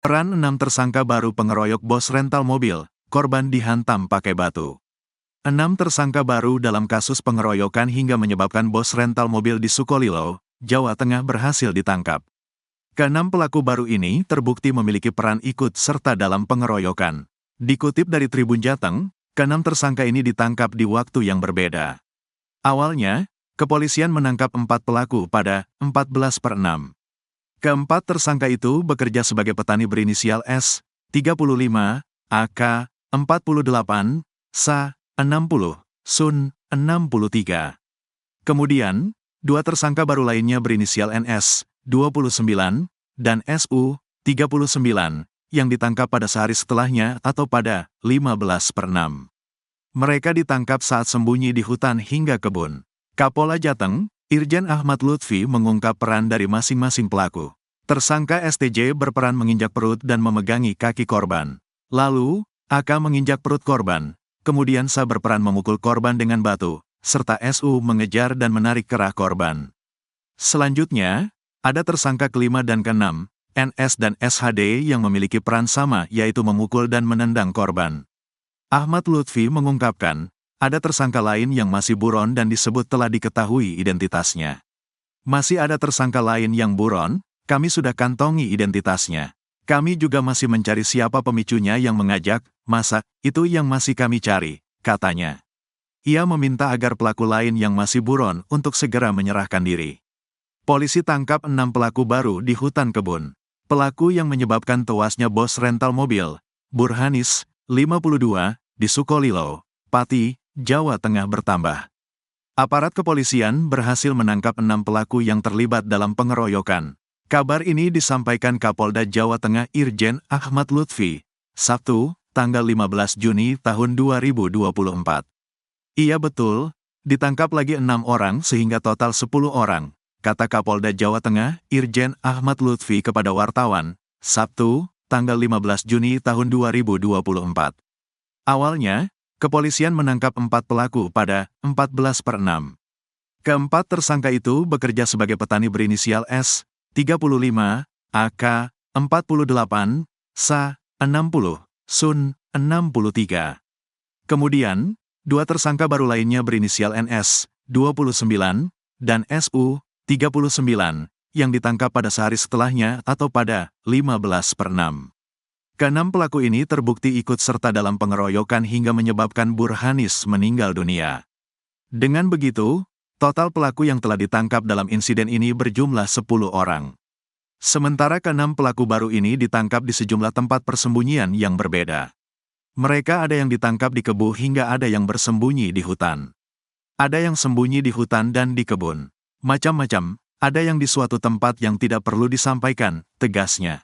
Peran 6 tersangka baru pengeroyok bos rental mobil, korban dihantam pakai batu. 6 tersangka baru dalam kasus pengeroyokan hingga menyebabkan bos rental mobil di Sukolilo, Jawa Tengah berhasil ditangkap. Keenam pelaku baru ini terbukti memiliki peran ikut serta dalam pengeroyokan. Dikutip dari Tribun Jateng, keenam tersangka ini ditangkap di waktu yang berbeda. Awalnya, kepolisian menangkap 4 pelaku pada 14/6. Keempat tersangka itu bekerja sebagai petani berinisial S, 35, AK, 48, SA, 60, SUN, 63. Kemudian, 2 tersangka baru lainnya berinisial NS, 29, dan SU, 39, yang ditangkap pada sehari setelahnya atau pada 15/6. Mereka ditangkap saat sembunyi di hutan hingga kebun. Kapolda Jateng, Irjen Ahmad Lutfi mengungkap peran dari masing-masing pelaku. Tersangka STJ berperan menginjak perut dan memegangi kaki korban. Lalu, AK menginjak perut korban. Kemudian SA berperan memukul korban dengan batu, serta SU mengejar dan menarik kerah korban. Selanjutnya, ada tersangka kelima dan keenam, NS dan SHD yang memiliki peran sama yaitu memukul dan menendang korban. Ahmad Lutfi mengungkapkan, ada tersangka lain yang masih buron dan disebut telah diketahui identitasnya. Masih ada tersangka lain yang buron, kami sudah kantongi identitasnya. Kami juga masih mencari siapa pemicunya yang mengajak, masa, itu yang masih kami cari, katanya. Ia meminta agar pelaku lain yang masih buron untuk segera menyerahkan diri. Polisi tangkap 6 pelaku baru di hutan kebun. Pelaku yang menyebabkan tewasnya bos rental mobil, Burhanis, 52, di Sukolilo, Pati, Jawa Tengah bertambah. Aparat kepolisian berhasil menangkap 6 pelaku yang terlibat dalam pengeroyokan. Kabar ini disampaikan Kapolda Jawa Tengah Irjen Ahmad Lutfi, Sabtu, tanggal 15 Juni tahun 2024. Iya betul, ditangkap lagi 6 orang sehingga total 10 orang, kata Kapolda Jawa Tengah Irjen Ahmad Lutfi kepada wartawan, Sabtu, tanggal 15 Juni tahun 2024. Awalnya, kepolisian menangkap 4 pelaku pada 14/6. Keempat tersangka itu bekerja sebagai petani berinisial S, 35, AK, 48, SA, 60, SUN, 63. Kemudian, 2 tersangka baru lainnya berinisial NS, 29, dan SU, 39, yang ditangkap pada sehari setelahnya atau pada 15/6. Keenam pelaku ini terbukti ikut serta dalam pengeroyokan hingga menyebabkan Burhanis meninggal dunia. Dengan begitu, total pelaku yang telah ditangkap dalam insiden ini berjumlah 10 orang. Sementara keenam pelaku baru ini ditangkap di sejumlah tempat persembunyian yang berbeda. Mereka ada yang ditangkap di Kebuh hingga ada yang bersembunyi di hutan. Ada yang sembunyi di hutan dan di kebun. Macam-macam, ada yang di suatu tempat yang tidak perlu disampaikan, tegasnya.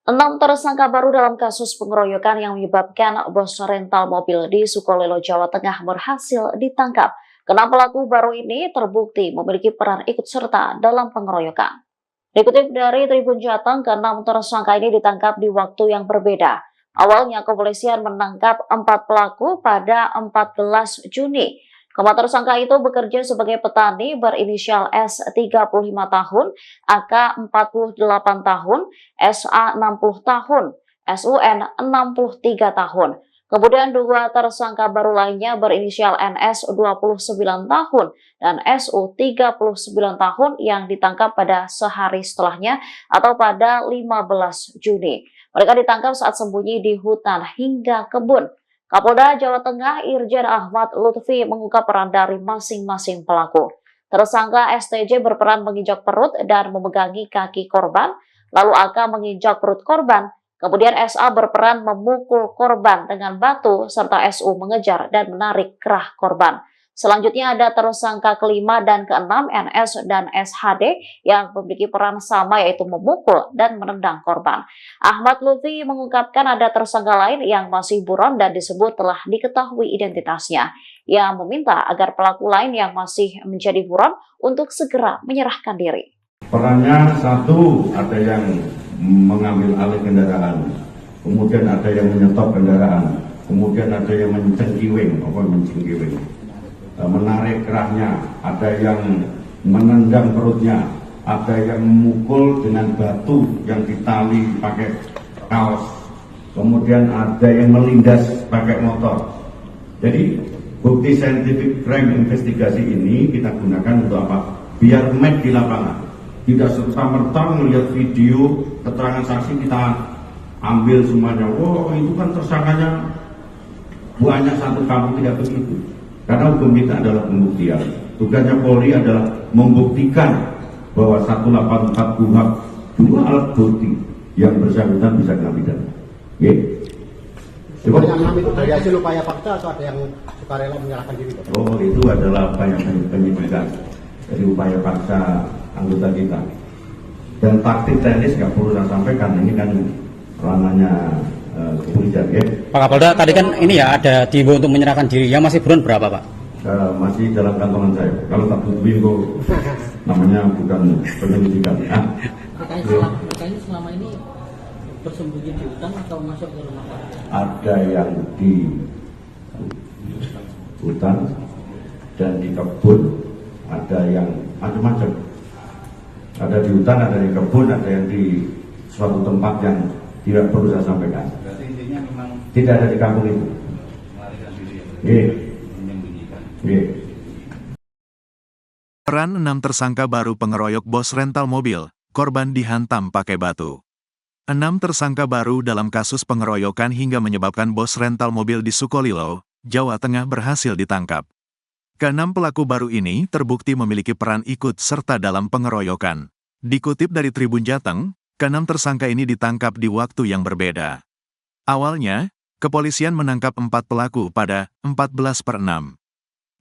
6 tersangka baru dalam kasus pengeroyokan yang menyebabkan bos rental mobil di Sukolilo, Jawa Tengah berhasil ditangkap. Keenam pelaku baru ini terbukti memiliki peran ikut serta dalam pengeroyokan. Dikutip dari Tribun Jateng, keenam tersangka ini ditangkap di waktu yang berbeda. Awalnya kepolisian menangkap 4 pelaku pada 14 Juni. Keempat tersangka itu bekerja sebagai petani berinisial S 35 tahun, AK 48 tahun, SA 60 tahun, SUN 63 tahun. Kemudian 2 tersangka baru lainnya berinisial NS 29 tahun dan SU 39 tahun yang ditangkap pada sehari setelahnya atau pada 15 Juni. Mereka ditangkap saat sembunyi di hutan hingga kebun. Kapolda Jawa Tengah Irjen Ahmad Lutfi mengungkap peran dari masing-masing pelaku. Tersangka STJ berperan menginjak perut dan memegangi kaki korban, lalu AK menginjak perut korban, kemudian SA berperan memukul korban dengan batu, serta SU mengejar dan menarik kerah korban. Selanjutnya ada tersangka kelima dan keenam NS dan SHD yang memiliki peran sama yaitu memukul dan menendang korban. Ahmad Lutfi mengungkapkan ada tersangka lain yang masih buron dan disebut telah diketahui identitasnya. Ia meminta agar pelaku lain yang masih menjadi buron untuk segera menyerahkan diri. Perannya satu, ada yang mengambil alih kendaraan, kemudian ada yang menyetop kendaraan, kemudian ada yang mencengkiwing, menarik kerahnya, ada yang menendang perutnya, ada yang memukul dengan batu yang ditali pakai kaos, kemudian ada yang melindas pakai motor. Jadi bukti scientific crime investigasi ini kita gunakan untuk apa? Biar match di lapangan, tidak serta-merta melihat video keterangan saksi kita ambil semuanya. Wow, itu kan tersangkanya banyak satu kampung, tidak begitu. Karena hukum kita adalah pembuktian. Tugasnya Polri adalah membuktikan bahwa 184 KUHP dua alat bukti yang bersangkutan bisa kena pidana. Oke. Yang 6 itu dari hasil upaya paksa atau ada yang sukarela menyalahkan diri? Oh, itu adalah upaya penyidikan dari upaya paksa anggota kita. Dan taktik teknis nggak perlu saya sampaikan, ini kan ranahnya kepolisian, ya. Pak Kapolda, tadi kan ini ya ada diimbau untuk menyerahkan diri. Yang masih buron berapa, Pak? Masih dalam kantongan saya. Kalau tak tutupi kok namanya bukan penyelidikan. Katanya selama ini bersembunyi di hutan atau masuk ke rumah Pak? Ada yang di hutan dan di kebun, ada yang macam-macam. Ada di hutan, ada di kebun, ada yang di suatu tempat yang tidak perlu saya sampaikan. Berarti intinya memang tidak ada di kampung itu. melarikan diri ya, Iya. menyembunyikan. Iya. Peran 6 tersangka baru pengeroyok bos rental mobil, korban dihantam pakai batu. 6 tersangka baru dalam kasus pengeroyokan hingga menyebabkan bos rental mobil di Sukolilo, Jawa Tengah berhasil ditangkap. Keenam pelaku baru ini terbukti memiliki peran ikut serta dalam pengeroyokan. Dikutip dari Tribun Jateng, keenam tersangka ini ditangkap di waktu yang berbeda. Awalnya, kepolisian menangkap 4 pelaku pada 14/6.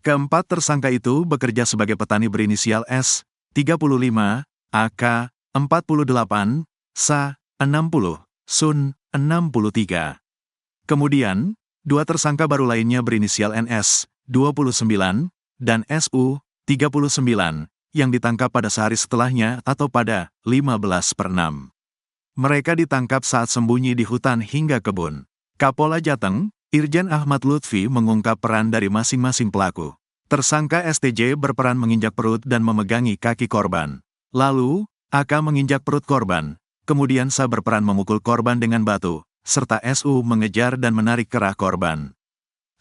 Keempat tersangka itu bekerja sebagai petani berinisial S, 35, AK, 48, SA, 60, SUN, 63. Kemudian, 2 tersangka baru lainnya berinisial NS, 29, dan SU, 39, yang ditangkap pada sehari setelahnya atau pada 15/6. Mereka ditangkap saat sembunyi di hutan hingga kebun. Kapolda Jateng, Irjen Ahmad Lutfi mengungkap peran dari masing-masing pelaku. Tersangka STJ berperan menginjak perut dan memegangi kaki korban. Lalu, AK menginjak perut korban. Kemudian SA berperan memukul korban dengan batu, serta SU mengejar dan menarik kerah korban.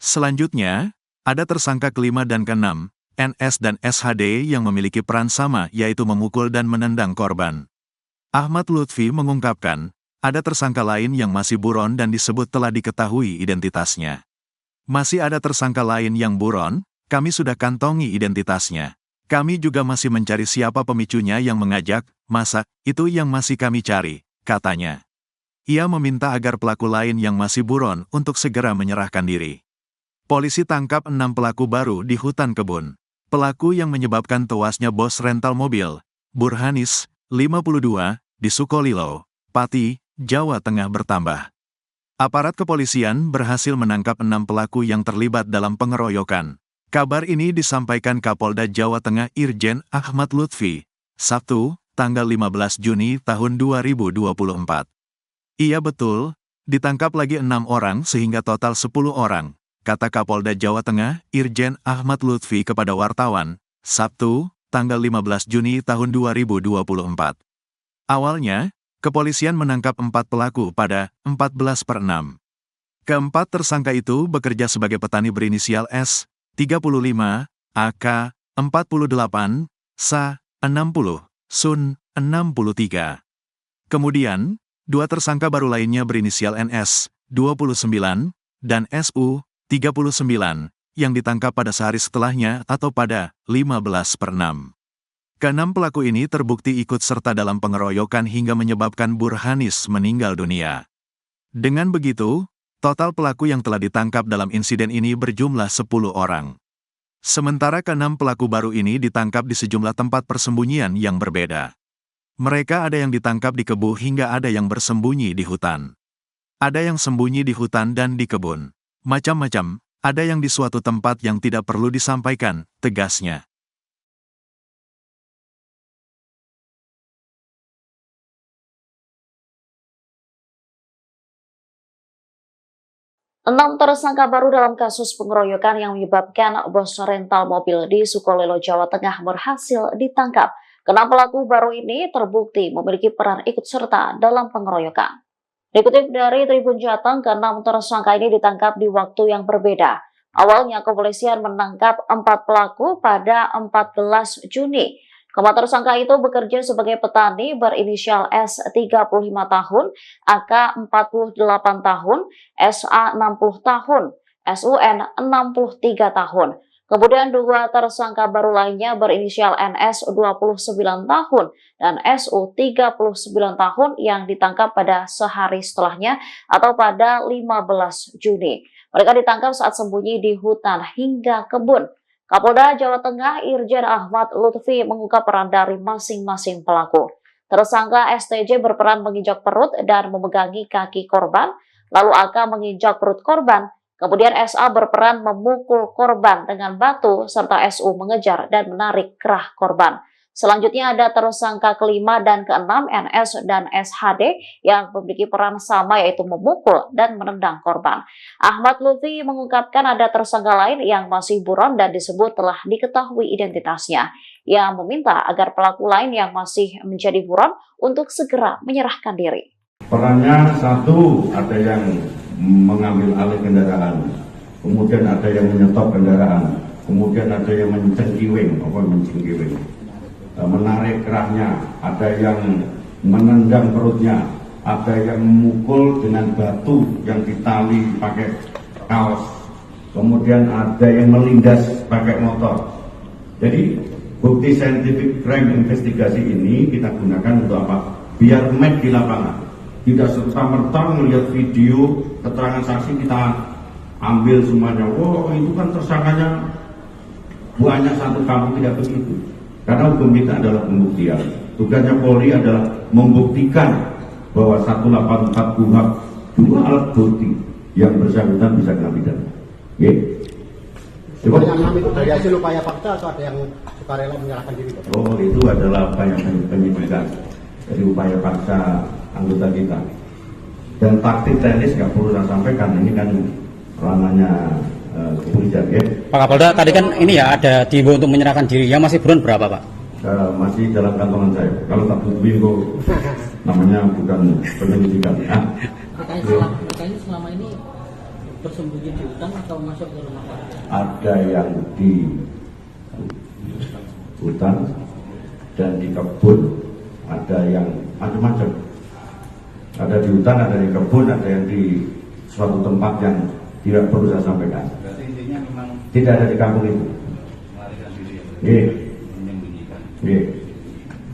Selanjutnya, ada tersangka kelima dan keenam, NS dan SHD yang memiliki peran sama yaitu memukul dan menendang korban. Ahmad Lutfi mengungkapkan, ada tersangka lain yang masih buron dan disebut telah diketahui identitasnya. Masih ada tersangka lain yang buron, kami sudah kantongi identitasnya. Kami juga masih mencari siapa pemicunya yang mengajak, masa, itu yang masih kami cari, katanya. Ia meminta agar pelaku lain yang masih buron untuk segera menyerahkan diri. Polisi tangkap 6 pelaku baru di hutan kebun. Pelaku yang menyebabkan tewasnya bos rental mobil, Burhanis, 52, di Sukolilo, Pati, Jawa Tengah bertambah. Aparat kepolisian berhasil menangkap 6 pelaku yang terlibat dalam pengeroyokan. Kabar ini disampaikan Kapolda Jawa Tengah Irjen Ahmad Lutfi, Sabtu, tanggal 15 Juni tahun 2024. Iya betul, ditangkap lagi 6 orang sehingga total 10 orang, kata Kapolda Jawa Tengah Irjen Ahmad Lutfi kepada wartawan, Sabtu, tanggal 15 Juni tahun 2024. Awalnya, kepolisian menangkap 4 pelaku pada 14/6. Keempat tersangka itu bekerja sebagai petani berinisial S, 35, AK, 48, SA, 60, SUN, 63. Kemudian, 2 tersangka baru lainnya berinisial NS, 29, dan SU, 39, yang ditangkap pada sehari setelahnya atau pada 15/6. Keenam pelaku ini terbukti ikut serta dalam pengeroyokan hingga menyebabkan Burhanis meninggal dunia. Dengan begitu, total pelaku yang telah ditangkap dalam insiden ini berjumlah 10 orang. Sementara keenam pelaku baru ini ditangkap di sejumlah tempat persembunyian yang berbeda. Mereka ada yang ditangkap di Kebuh hingga ada yang bersembunyi di hutan. Ada yang sembunyi di hutan dan di kebun. Macam-macam, ada yang di suatu tempat yang tidak perlu disampaikan, tegasnya. 6 tersangka baru dalam kasus pengeroyokan yang menyebabkan bos rental mobil di Sukolilo, Jawa Tengah berhasil ditangkap. Karena pelaku baru ini terbukti memiliki peran ikut serta dalam pengeroyokan. Dikutip dari Tribun Jateng, ke-6 tersangka ini ditangkap di waktu yang berbeda. Awalnya kepolisian menangkap 4 pelaku pada 14 Juni. Keempat tersangka itu bekerja sebagai petani berinisial S 35 tahun, AK 48 tahun, SA 60 tahun, SUN 63 tahun. Kemudian 2 tersangka baru lainnya berinisial NS 29 tahun dan SU 39 tahun yang ditangkap pada sehari setelahnya atau pada 15 Juni. Mereka ditangkap saat sembunyi di hutan hingga kebun. Kapolda Jawa Tengah Irjen Ahmad Lutfi mengungkap peran dari masing-masing pelaku. Tersangka STJ berperan menginjak perut dan memegangi kaki korban, lalu AK menginjak perut korban, kemudian SA berperan memukul korban dengan batu, serta SU mengejar dan menarik kerah korban. Selanjutnya ada tersangka kelima dan ke-6 NS dan SHD yang memiliki peran sama yaitu memukul dan menendang korban. Ahmad Lutfi mengungkapkan ada tersangka lain yang masih buron dan disebut telah diketahui identitasnya. Ia meminta agar pelaku lain yang masih menjadi buron untuk segera menyerahkan diri. Perannya satu, ada yang mengambil alih kendaraan, kemudian ada yang menyetop kendaraan, kemudian ada yang mencengkiwing, menarik kerahnya, ada yang menendang perutnya, ada yang memukul dengan batu yang ditali pakai kaos, kemudian ada yang melindas pakai motor. Jadi bukti scientific crime investigasi ini kita gunakan untuk apa? Biar match di lapangan. Tidak serta-merta melihat video keterangan saksi kita ambil semuanya. Wow, itu kan tersangkanya banyak satu kampung, tidak begitu. Karena hukum kita adalah pembuktian. Tugasnya Polri adalah membuktikan bahwa 184 KUHP 2 alat bukti yang bersangkutan bisa kena pidana. Coba yang 6 itu dari hasil upaya paksa atau ada yang sukarela menyerahkan diri? Oh, itu adalah upaya penyidikan dari upaya paksa anggota kita. Dan taktik teknis nggak perlu saya sampaikan, ini kan ranahnya kepolisian. Pak Kapolda, tadi kan ini ya ada diimbau untuk menyerahkan diri. Yang masih buron berapa, Pak? Masih dalam kantongan saya. Kalau tak bingo namanya bukan penyelidikan. Makanya selama ini bersembunyi di hutan atau masuk ke rumah Pak? Ada yang di hutan dan di kebun, ada yang macam-macam. Ada di hutan, ada di kebun, ada yang di suatu tempat yang tidak perlu saya sampaikan. Berarti intinya memang Tidak ada di kampung itu. melarikan diri ya, Iya. menyembunyikan. Iya.